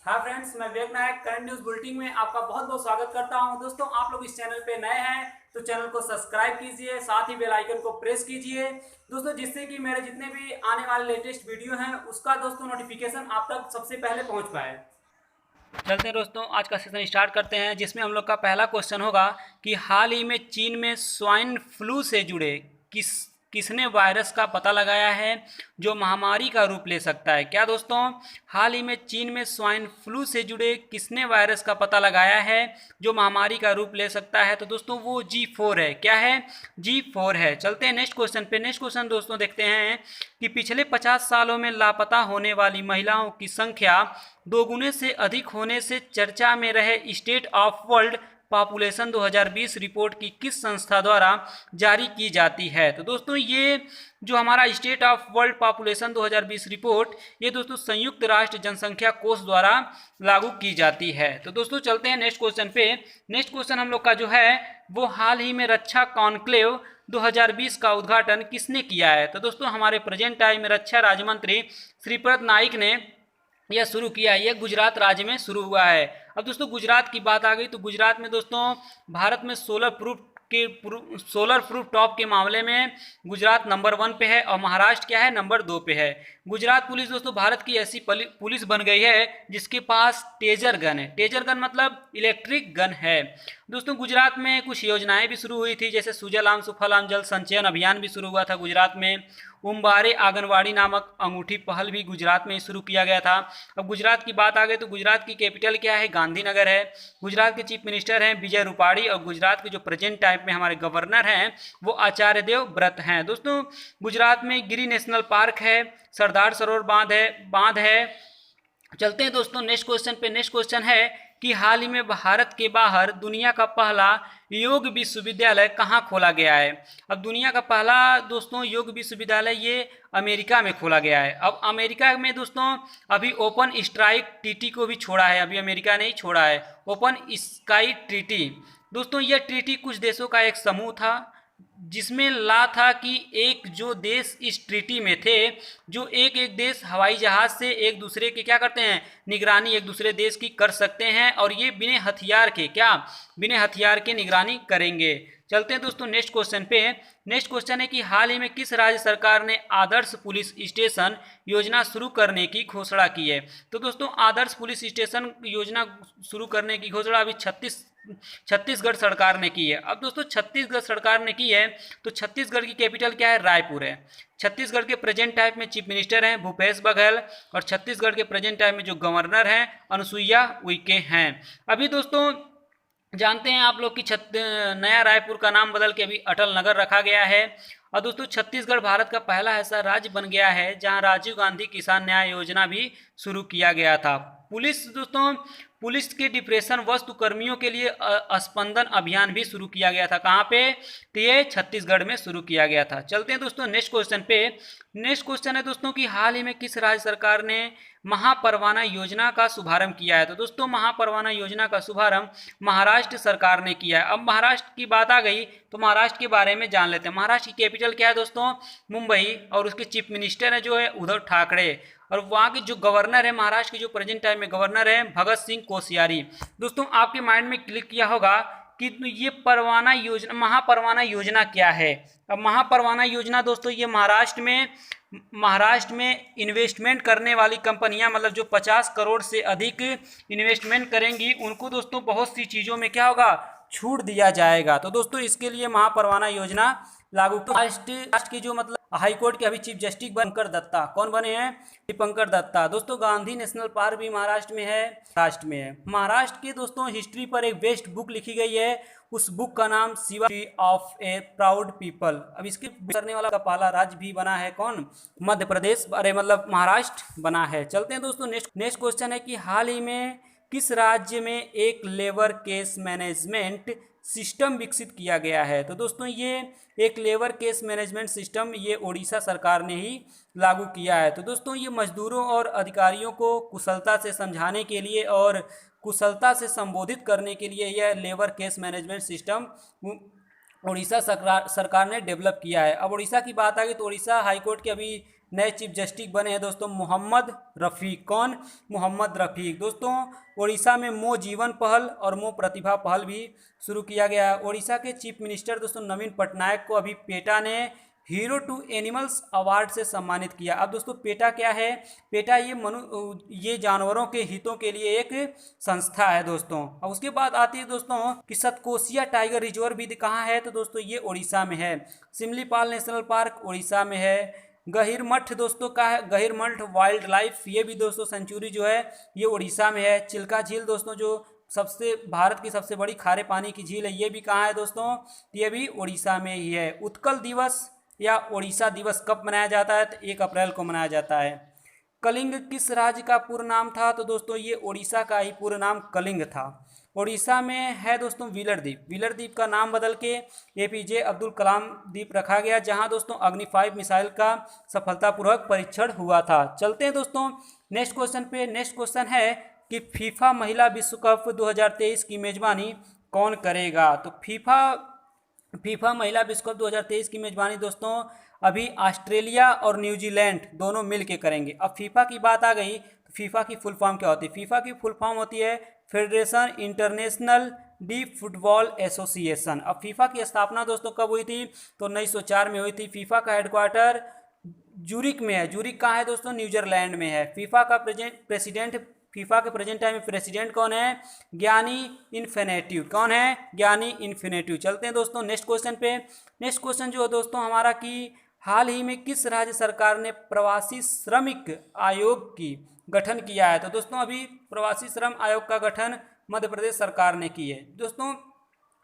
हाँ फ्रेंड्स, मैं विवेक नायक current news bulletin में आपका बहुत बहुत स्वागत करता हूं। दोस्तों, आप लोग इस चैनल पे नए हैं तो चैनल को सब्सक्राइब कीजिए, साथ ही बेल आइकन को प्रेस कीजिए दोस्तों, जिससे कि मेरे जितने भी आने वाले लेटेस्ट वीडियो हैं उसका दोस्तों नोटिफिकेशन आप तक सबसे पहले पहुंच पाए। चलते हैं दोस्तों, आज का सेशन स्टार्ट करते हैं, जिसमें हम लोग का पहला क्वेश्चन होगा कि हाल ही में चीन में स्वाइन फ्लू से जुड़े किसने वायरस का पता लगाया है जो महामारी का रूप ले सकता है। क्या दोस्तों, हाल ही में चीन में स्वाइन फ्लू से जुड़े किसने वायरस का पता लगाया है जो महामारी का रूप ले सकता है। तो दोस्तों वो G4 है। क्या है? G4 है। चलते हैं नेक्स्ट क्वेश्चन पे। नेक्स्ट क्वेश्चन दोस्तों देखते हैं कि पिछले 50 सालों में लापता होने वाली महिलाओं की संख्या दोगुने से अधिक होने से चर्चा में रहे state of world population 2020 report की किस संस्था द्वारा जारी की जाती है। तो दोस्तों ये जो हमारा state of world population 2020 report, ये दोस्तों संयुक्त राष्ट्र जनसंख्या कोष द्वारा लागू की जाती है। तो दोस्तों चलते हैं नेक्स्ट क्वेश्चन पे। नेक्स्ट क्वेश्चन हम लोग का जो है वो हाल ही में रक्षा कॉन्क्लेव 2020 का उद्घाटन किसने किया है। तो दोस्तों हमारे प्रेजेंट टाइम में रक्षा राज्य मंत्री श्रीपद नाइक ने यह शुरू किया है। यह गुजरात राज्य में शुरू हुआ है। अब दोस्तों गुजरात की बात आ गई तो गुजरात में दोस्तों भारत में सोलर प्रूफ टॉप के मामले में गुजरात नंबर 1 पे है और महाराष्ट्र क्या है, नंबर 2 पे है। गुजरात पुलिस दोस्तों भारत की ऐसी पुलिस बन गई है जिसके पास टेजर गन है। टेजर गन मतलब इलेक्ट्रिक गन है। दोस्तों गुजरात में कुछ योजनाएं भी शुरू हुई थी, जैसे सुजलाम सुफलाम जल संचयन अभियान भी शुरू हुआ था गुजरात में। उम्बारे आंगनवाड़ी नामक अंगूठी पहल भी गुजरात में शुरू किया गया था। अब गुजरात की बात आ गई तो गुजरात की कैपिटल क्या है, गांधीनगर है। गुजरात के चीफ मिनिस्टर हैं विजय रूपाणी और गुजरात के जो प्रेजेंट टाइम में हमारे गवर्नर हैं वो आचार्य देवव्रत हैं। दोस्तों गुजरात में गिरी नेशनल पार्क है, सरदार सरोवर बांध है। चलते हैं दोस्तों नेक्स्ट क्वेश्चन पे। नेक्स्ट क्वेश्चन है कि हाल ही में भारत के बाहर दुनिया का पहला योग विश्वविद्यालय कहाँ खोला गया है। अब दुनिया का पहला दोस्तों योग विश्वविद्यालय ये अमेरिका में खोला गया है। अब अमेरिका में दोस्तों अभी ओपन स्ट्राइक ट्रीटी को भी छोड़ा है, अभी अमेरिका ने ही छोड़ा है ओपन स्काई ट्रीटी। दोस्तों यह ट्रीटी कुछ देशों का एक समूह था जिसमें ला था कि एक जो देश इस ट्रीटी में थे, जो एक एक देश हवाई जहाज से एक दूसरे के क्या करते हैं, निगरानी एक दूसरे देश की कर सकते हैं और ये बिना हथियार के बिना हथियार के निगरानी करेंगे। चलते हैं दोस्तों नेक्स्ट क्वेश्चन पे। नेक्स्ट क्वेश्चन है कि हाल ही में किस राज्य सरकार ने आदर्श पुलिस स्टेशन योजना शुरू करने की घोषणा की है। तो दोस्तों आदर्श पुलिस स्टेशन योजना शुरू करने की घोषणा अभी छत्तीसगढ़ सरकार ने की है। अब दोस्तों छत्तीसगढ़ सरकार ने की है तो छत्तीसगढ़ की कैपिटल क्या है, रायपुर है। छत्तीसगढ़ के प्रेजेंट टाइम में चीफ मिनिस्टर हैं भूपेश बघेल और छत्तीसगढ़ के प्रेजेंट टाइम में जो गवर्नर हैं अनुसुईया उइके हैं। अभी दोस्तों जानते हैं आप लोग कि नया रायपुर का नाम बदल के अभी अटल नगर रखा गया है। और दोस्तों छत्तीसगढ़ भारत का पहला ऐसा राज्य बन गया है जहां राजीव गांधी किसान न्याय योजना भी शुरू किया गया था। पुलिस के डिप्रेशन वस्तु कर्मियों के लिए स्पंदन अभियान भी शुरू किया गया था। कहाँ पे? तो ये छत्तीसगढ़ में शुरू किया गया था। चलते हैं दोस्तों नेक्स्ट क्वेश्चन पे। नेक्स्ट क्वेश्चन है दोस्तों कि हाल ही में किस राज्य सरकार ने महापरवाना योजना का शुभारंभ किया है। तो दोस्तों महापरवाना योजना का शुभारंभ महाराष्ट्र सरकार ने किया है। अब महाराष्ट्र की बात आ गई तो महाराष्ट्र के बारे में जान लेते हैं। महाराष्ट्र की कैपिटल क्या है दोस्तों, मुंबई, और उसके चीफ मिनिस्टर है जो है उद्धव ठाकरे, और वहाँ के जो गवर्नर है महाराष्ट्र के जो प्रेजेंट टाइम में गवर्नर है भगत सिंह कोश्यारी। दोस्तों आपके माइंड में क्लिक किया होगा कि ये महापरवाना योजना क्या है। अब महापरवाना योजना दोस्तों ये महाराष्ट्र में इन्वेस्टमेंट करने वाली कंपनियां, मतलब जो 50 करोड़ से अधिक इन्वेस्टमेंट करेंगी उनको दोस्तों बहुत सी चीज़ों में क्या होगा, छूट दिया जाएगा। तो दोस्तों इसके लिए महापरवाना योजना लागू। राष्ट्र की जो मतलब हाईकोर्ट के अभी चीफ जस्टिस दीपंकर दत्ता कौन बने हैं, दीपंकर दत्ता। दोस्तों गांधी नेशनल पार्क भी महाराष्ट्र में है। महाराष्ट्र के दोस्तों हिस्ट्री पर एक बेस्ट बुक लिखी गई है, उस बुक का नाम Shivaji of A proud people. अब इसके करने वाला का पहला राज्य भी बना है कौन, मध्य प्रदेश, अरे मतलब महाराष्ट्र बना है। चलते हैं दोस्तों नेक्स्ट क्वेश्चन है कि हाल ही में किस राज्य में एक लेबर केस मैनेजमेंट सिस्टम विकसित किया गया है। तो दोस्तों ये एक लेबर केस मैनेजमेंट सिस्टम ये ओडिशा सरकार ने ही लागू किया है। तो दोस्तों ये मजदूरों और अधिकारियों को कुशलता से समझाने के लिए और कुशलता से संबोधित करने के लिए यह labour case management system Orissa सरकार ने डेवलप किया है। अब उड़ीसा की बात आ गई तो उड़ीसा हाईकोर्ट के अभी नए चीफ जस्टिस बने हैं दोस्तों मोहम्मद रफ़ीक। कौन? मोहम्मद रफ़ीक। दोस्तों उड़ीसा में मो जीवन पहल और मो प्रतिभा पहल भी शुरू किया गया है। उड़ीसा के चीफ मिनिस्टर दोस्तों नवीन पटनायक को अभी पेटा ने हीरो टू एनिमल्स अवार्ड से सम्मानित किया। अब दोस्तों पेटा क्या है? पेटा ये जानवरों के हितों के लिए एक संस्था है दोस्तों। अब उसके बाद आती है दोस्तों कि सतकोसिया टाइगर रिजर्व भी कहाँ है? तो दोस्तों ये उड़ीसा में है। सिमलीपाल नेशनल पार्क उड़ीसा में है। गहिरमठ दोस्तों का है, गहिरमठ वाइल्ड लाइफ, ये भी दोस्तों सेंचुरी जो है ये उड़ीसा में है। चिल्का झील दोस्तों जो सबसे भारत की सबसे बड़ी खारे पानी की झील है, ये भी कहाँ है दोस्तों? ये भी उड़ीसा में ही है। उत्कल दिवस या उड़ीसा दिवस कब मनाया जाता है? तो 1 अप्रैल को मनाया जाता है। कलिंग किस राज्य का पूर्ण नाम था? तो दोस्तों ये उड़ीसा का ही पूर्ण नाम कलिंग था। उड़ीसा में है दोस्तों व्हीलर द्वीप। व्हीलर द्वीप का नाम बदल के एपीजे अब्दुल कलाम द्वीप रखा गया, जहां दोस्तों अग्नि 5 मिसाइल का सफलतापूर्वक परीक्षण हुआ था। चलते हैं दोस्तों नेक्स्ट क्वेश्चन पे। नेक्स्ट क्वेश्चन है कि फीफा महिला विश्व कप 2023 की मेजबानी कौन करेगा? तो फीफा महिला विश्व कप 2023 की मेजबानी दोस्तों अभी ऑस्ट्रेलिया और न्यूजीलैंड दोनों मिल के करेंगे। अब फीफा की बात आ गई तो फीफा की फुल फॉर्म क्या होती है? फीफा की फुल फॉर्म होती है federation international D football association. अब फीफा की स्थापना दोस्तों कब हुई थी? तो 1904 में हुई थी। फीफा का हेडक्वार्टर जूरिक में है। जूरिक कहाँ है दोस्तों? न्यूजीलैंड में है। फीफा के प्रेजेंट टाइम में प्रेसिडेंट कौन है? ज्ञानी इन्फिनेटिव। कौन है? ज्ञानी इन्फिनेटिव। चलते हैं दोस्तों नेक्स्ट क्वेश्चन पे। नेक्स्ट क्वेश्चन जो है दोस्तों हमारा कि हाल ही में किस राज्य सरकार ने प्रवासी श्रमिक आयोग की गठन किया है? तो दोस्तों अभी प्रवासी श्रम आयोग का गठन मध्य प्रदेश सरकार ने की है। दोस्तों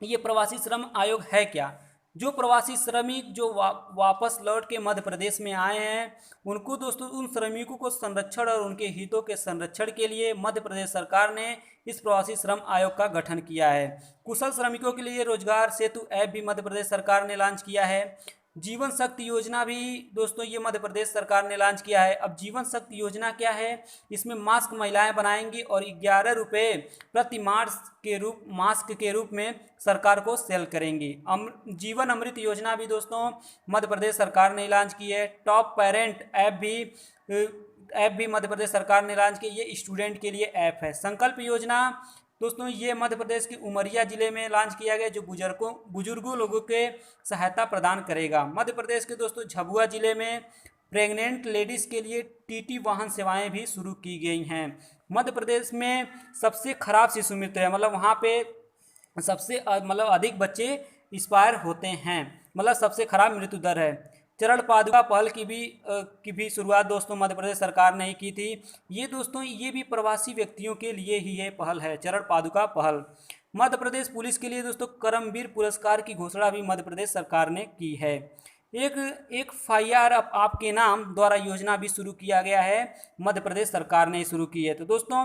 ये प्रवासी श्रम आयोग है क्या? जो प्रवासी श्रमिक जो वापस लौट के मध्य प्रदेश में आए हैं उनको दोस्तों उन श्रमिकों को संरक्षण और उनके हितों के संरक्षण के लिए मध्य प्रदेश सरकार ने इस प्रवासी श्रम आयोग का गठन किया है। कुशल श्रमिकों के लिए रोजगार सेतु ऐप भी मध्य प्रदेश सरकार ने लॉन्च किया है। जीवन शक्ति योजना भी दोस्तों ये मध्य प्रदेश सरकार ने लॉन्च किया है। अब जीवन शक्ति योजना क्या है? इसमें मास्क महिलाएं बनाएंगी और 11 रुपये प्रति मास्क के रूप में सरकार को सेल करेंगी। जीवन अमृत योजना भी दोस्तों मध्य प्रदेश सरकार ने लॉन्च की है। टॉप पेरेंट ऐप भी मध्य प्रदेश सरकार ने लॉन्च की। ये स्टूडेंट के लिए ऐप है। संकल्प योजना दोस्तों ये मध्य प्रदेश के उमरिया जिले में लॉन्च किया गया, जो बुजुर्गों लोगों के सहायता प्रदान करेगा। मध्य प्रदेश के दोस्तों झाबुआ जिले में प्रेग्नेंट लेडीज़ के लिए टीटी वाहन सेवाएं भी शुरू की गई हैं। मध्य प्रदेश में सबसे खराब शिशु मृत्यु है, मतलब वहाँ पे सबसे अधिक बच्चे एक्सपायर होते हैं, मतलब सबसे खराब मृत्यु दर है। चरण पादुका पहल की भी शुरुआत दोस्तों मध्य प्रदेश सरकार ने ही की थी। ये दोस्तों ये भी प्रवासी व्यक्तियों के लिए ही ये पहल है, चरण पादुका पहल। मध्य प्रदेश पुलिस के लिए दोस्तों करमवीर पुरस्कार की घोषणा भी मध्य प्रदेश सरकार ने की है। एक FIR आपके नाम द्वारा योजना भी शुरू किया गया है, मध्य प्रदेश सरकार ने शुरू की है। तो दोस्तों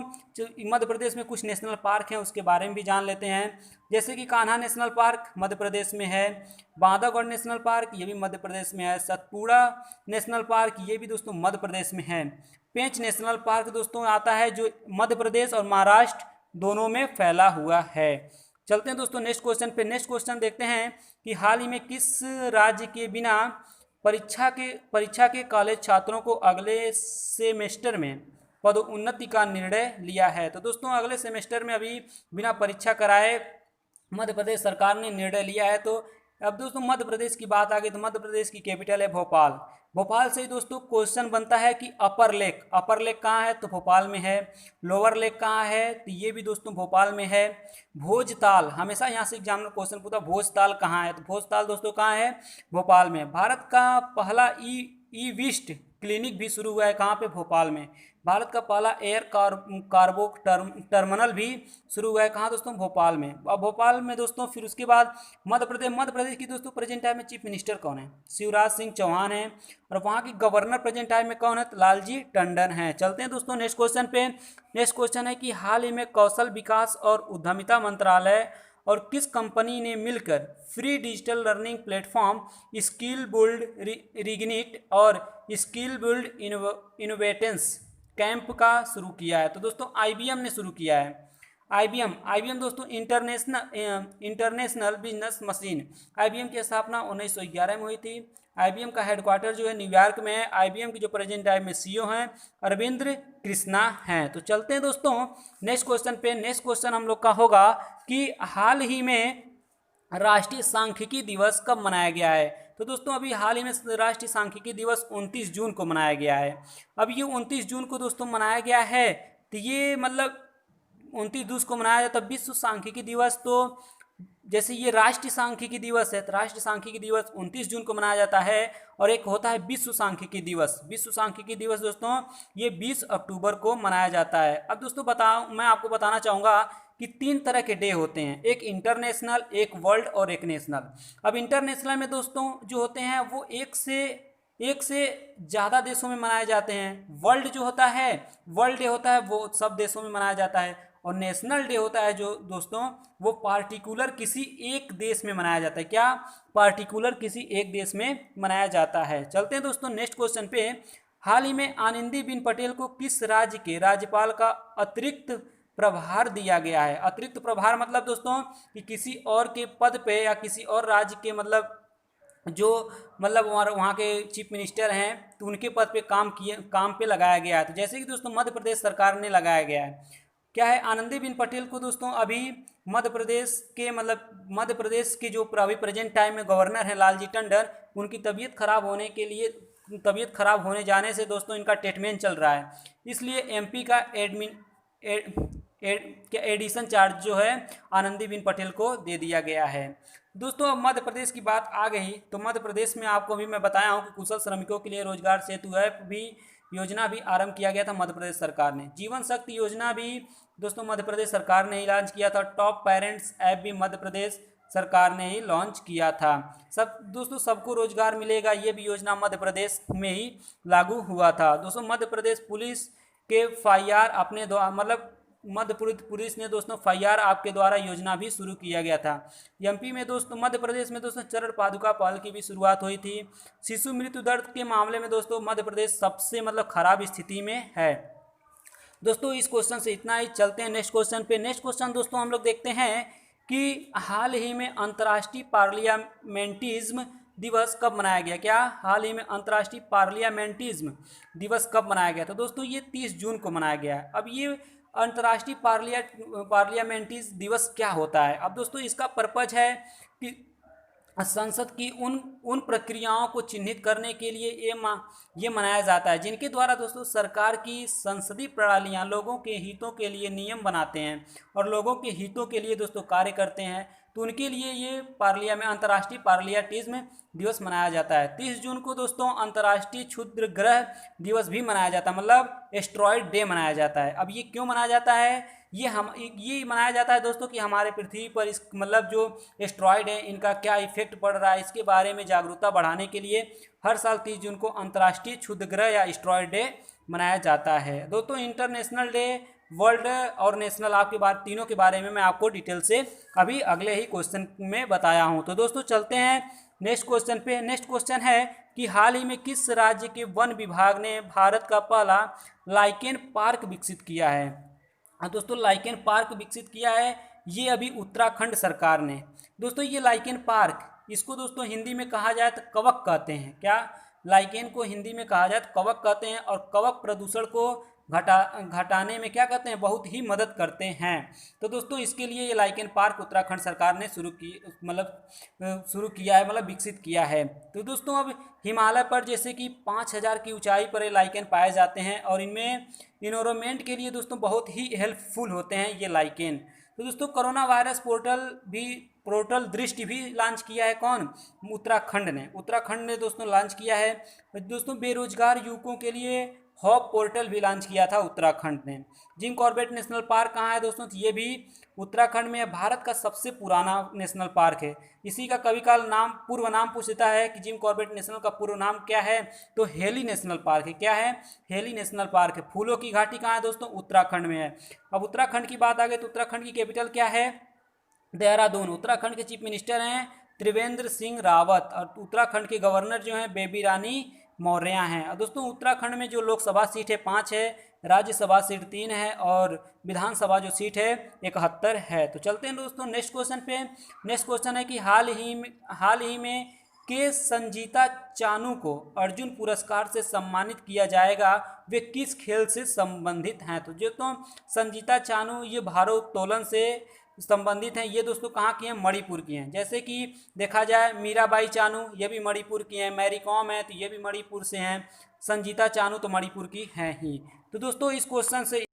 मध्य प्रदेश में कुछ नेशनल पार्क हैं उसके बारे में भी जान लेते हैं। जैसे कि कान्हा नेशनल पार्क मध्य प्रदेश में है। बांधवगढ़ नेशनल पार्क ये भी मध्य प्रदेश में है। सतपुड़ा नेशनल पार्क ये भी दोस्तों मध्य प्रदेश में है। पेंच नेशनल पार्क दोस्तों आता है जो मध्य प्रदेश और महाराष्ट्र दोनों में फैला हुआ है। चलते हैं दोस्तों नेक्स्ट क्वेश्चन पे। नेक्स्ट क्वेश्चन देखते हैं कि हाल ही में किस राज्य के बिना परीक्षा के कॉलेज छात्रों को अगले सेमेस्टर में पदोन्नति का निर्णय लिया है? तो दोस्तों अगले सेमेस्टर में अभी बिना परीक्षा कराए मध्य प्रदेश सरकार ने निर्णय लिया है। तो अब दोस्तों मध्य प्रदेश की बात आ गई तो मध्य प्रदेश की कैपिटल है भोपाल। भोपाल से ही दोस्तों क्वेश्चन बनता है कि अपर लेक कहाँ है? तो भोपाल में है। लोअर लेक कहाँ है? तो ये भी दोस्तों भोपाल में है। भोजताल, हमेशा यहाँ से एग्जामिनर क्वेश्चन पूछता भोजताल कहाँ है? तो भोजताल दोस्तों कहाँ है? भोपाल में। भारत का पहला ई विस्ट क्लिनिक भी शुरू हुआ है, कहाँ पे? भोपाल में। भारत का पहला एयर कार्गो टर्मिनल भी शुरू हुआ है, कहाँ दोस्तों? भोपाल में। अब भोपाल में दोस्तों फिर उसके बाद मध्य प्रदेश की दोस्तों प्रेजेंट टाइम में चीफ मिनिस्टर कौन है? शिवराज सिंह चौहान है। और वहाँ की गवर्नर प्रेजेंट टाइम में कौन है? तो लालजी टंडन है। चलते हैं दोस्तों नेक्स्ट क्वेश्चन पे। नेक्स्ट क्वेश्चन है कि हाल ही में कौशल विकास और उद्यमिता मंत्रालय और किस कंपनी ने मिलकर free digital learning platform skill build reignite और स्किल बिल्ड इनोवेटेंस कैंप का शुरू किया है? तो दोस्तों IBM ने शुरू किया है। IBM दोस्तों इंटरनेशनल बिजनेस मशीन। IBM की स्थापना 1911 में हुई थी। IBM का हेडक्वार्टर जो है न्यूयॉर्क में है। IBM के जो प्रेजेंट टाइम में CEO हैं अरविंद्र कृष्णा हैं। तो चलते हैं दोस्तों नेक्स्ट क्वेश्चन पे। नेक्स्ट क्वेश्चन हम लोग का होगा कि हाल ही में राष्ट्रीय सांख्यिकी दिवस कब मनाया गया है। तो दोस्तों अभी हाल ही में राष्ट्रीय सांख्यिकी दिवस 29 जून को मनाया गया है। अब ये 29 जून को दोस्तों मनाया गया है, तो ये मतलब 29 जून को मनाया जाता है विश्व सांख्यिकी दिवस। तो जैसे ये राष्ट्रीय सांख्यिकी दिवस है, तो राष्ट्रीय सांख्यिकी दिवस 29 जून को मनाया जाता है। और एक होता है विश्व सांख्यिकी दिवस। विश्व सांख्यिकी दिवस दोस्तों ये 20 अक्टूबर को मनाया जाता है। अब दोस्तों मैं आपको बताना चाहूँगा कि 3 तरह के डे होते हैं, एक इंटरनेशनल, एक वर्ल्ड और एक नेशनल। अब इंटरनेशनल में दोस्तों जो होते हैं वो एक से ज़्यादा देशों में मनाए जाते हैं। वर्ल्ड जो होता है, वर्ल्ड डे होता है वो सब देशों में मनाया जाता है। और नेशनल डे होता है जो दोस्तों वो पार्टिकुलर किसी एक देश में मनाया जाता है। क्या? पार्टिकुलर किसी एक देश में मनाया जाता है। चलते हैं दोस्तों नेक्स्ट क्वेश्चन पे। हाल ही में आनंदीबेन पटेल को किस राज्य के राज्यपाल का अतिरिक्त प्रभार दिया गया है। अतिरिक्त प्रभार मतलब दोस्तों कि किसी और के पद पे या किसी और राज्य के मतलब जो मतलब वहाँ के चीफ मिनिस्टर हैं तो उनके पद पे काम पे लगाया गया है। तो जैसे कि दोस्तों मध्य प्रदेश सरकार ने लगाया गया है। क्या है? आनंदीबेन पटेल को दोस्तों अभी मध्य प्रदेश के जो अभी प्रेजेंट टाइम में गवर्नर है लालजी टंडन, उनकी तबीयत खराब होने जाने से दोस्तों इनका ट्रीटमेंट चल रहा है, इसलिए MP का एडिशन चार्ज जो है आनंदीबेन पटेल को दे दिया गया है। दोस्तों अब मध्य प्रदेश की बात आ गई तो मध्य प्रदेश में आपको भी मैं बताया हूँ कि कुशल श्रमिकों के लिए रोजगार सेतु ऐप योजना भी आरंभ किया गया था मध्य प्रदेश सरकार ने। जीवन शक्ति योजना भी दोस्तों मध्य प्रदेश सरकार ने ही लॉन्च किया था। टॉप पेरेंट्स ऐप भी मध्य प्रदेश सरकार ने ही लॉन्च किया था। दोस्तों सबको रोजगार मिलेगा ये भी योजना मध्य प्रदेश में ही लागू हुआ था। दोस्तों मध्य प्रदेश पुलिस के FIR अपने द्वारा मतलब मध्य पुलिस ने दोस्तों FIR आपके द्वारा योजना भी शुरू किया गया था। MP में दोस्तों मध्य प्रदेश में दोस्तों चरण पादुका पहल की भी शुरुआत हुई थी। शिशु मृत्यु दर के मामले में दोस्तों मध्य प्रदेश सबसे मतलब खराब स्थिति में है। दोस्तों इस क्वेश्चन से इतना ही। चलते हैं नेक्स्ट क्वेश्चन पे। नेक्स्ट क्वेश्चन दोस्तों हम लोग देखते हैं कि हाल ही में अंतर्राष्ट्रीय पार्लियामेंटिज्म दिवस कब मनाया गया। क्या? हाल ही में अंतर्राष्ट्रीय पार्लियामेंटिज्म दिवस कब मनाया गया? तो दोस्तों ये 30 जून को मनाया गया है। अब ये अंतर्राष्ट्रीय पार्लियामेंटिज्म दिवस क्या होता है? अब दोस्तों इसका पर्पज है कि संसद की उन प्रक्रियाओं को चिन्हित करने के लिए ये मनाया जाता है जिनके द्वारा दोस्तों सरकार की संसदीय प्रणालियां लोगों के हितों के लिए नियम बनाते हैं और लोगों के हितों के लिए दोस्तों कार्य करते हैं। तो उनके लिए ये अंतर्राष्ट्रीय पार्लियामेंटिज्म दिवस मनाया जाता है। 30 जून को दोस्तों अंतर्राष्ट्रीय क्षुद्र ग्रह दिवस भी मनाया जाता है, मतलब एस्ट्रॉयड डे मनाया जाता है। अब ये क्यों मनाया जाता है? ये मनाया जाता है दोस्तों कि हमारे पृथ्वी पर इस मतलब जो एस्ट्रॉयड है इनका क्या इफेक्ट पड़ रहा है, इसके बारे में जागरूकता बढ़ाने के लिए हर साल 30 जून को अंतर्राष्ट्रीय क्षुद्र ग्रह या एस्ट्रॉयड डे मनाया जाता है। दोस्तों इंटरनेशनल डे, वर्ल्ड और नेशनल आपके बात तीनों के बारे में मैं आपको डिटेल से अभी अगले ही क्वेश्चन में बताया हूँ। तो दोस्तों चलते हैं नेक्स्ट क्वेश्चन पे। नेक्स्ट क्वेश्चन है कि हाल ही में किस राज्य के वन विभाग ने भारत का पहला लाइकेन पार्क विकसित किया है? दोस्तों लाइकेन पार्क विकसित किया है ये अभी उत्तराखंड सरकार ने। दोस्तों ये लाइकेन पार्क, इसको दोस्तों हिंदी में कहा जाए तो कवक कहते हैं। क्या? लाइकेन को हिंदी में कहा जाए तो कवक कहते हैं और कवक प्रदूषण को घटाने में क्या कहते हैं, बहुत ही मदद करते हैं। तो दोस्तों इसके लिए ये लाइकेन पार्क उत्तराखंड सरकार ने शुरू किया है, मतलब विकसित किया है। तो दोस्तों अब हिमालय पर जैसे कि 5000 की ऊंचाई पर ये लाइकेन पाए जाते हैं और इनमें इन्वायरमेंट के लिए दोस्तों बहुत ही हेल्पफुल होते हैं ये लाइकेन। तो दोस्तों कोरोना वायरस पोर्टल दृष्टि भी लॉन्च किया है। कौन? उत्तराखंड ने दोस्तों लॉन्च किया है। दोस्तों बेरोजगार युवकों के लिए हॉप पोर्टल भी लॉन्च किया था उत्तराखंड ने। जिम कॉर्बेट नेशनल पार्क कहाँ है दोस्तों? तो ये भी उत्तराखंड में भारत का सबसे पुराना नेशनल पार्क है। इसी का कभी काल पूर्व नाम पूछता है कि जिम कॉर्बेट नेशनल का पूर्व नाम क्या है, तो हेली नेशनल पार्क है। क्या है? हेली नेशनल पार्क है। फूलों की घाटी कहाँ है दोस्तों? उत्तराखंड में है। अब उत्तराखंड की बात आ गई तो उत्तराखंड की कैपिटल क्या है? देहरादून। उत्तराखंड के चीफ मिनिस्टर हैं त्रिवेंद्र सिंह रावत और उत्तराखंड के गवर्नर जो हैं बेबी रानी मौर्य हैं। और दोस्तों उत्तराखंड में जो लोकसभा सीट है 5 है, राज्यसभा सीट 3 है और विधानसभा जो सीट है 71 है। तो चलते हैं दोस्तों नेक्स्ट क्वेश्चन पे। नेक्स्ट क्वेश्चन है कि हाल ही में कि संजीता चानू को अर्जुन पुरस्कार से सम्मानित किया जाएगा, वे किस खेल से संबंधित हैं? तो जो तो संजीता चानू ये भारोत्तोलन से संबंधित हैं। ये दोस्तों कहाँ की हैं? मणिपुर की हैं। जैसे कि देखा जाए मीराबाई चानू ये भी मणिपुर की हैं, मैरी कॉम है तो ये भी मणिपुर से हैं, संजीता चानू तो मणिपुर की हैं ही। तो दोस्तों इस क्वेश्चन से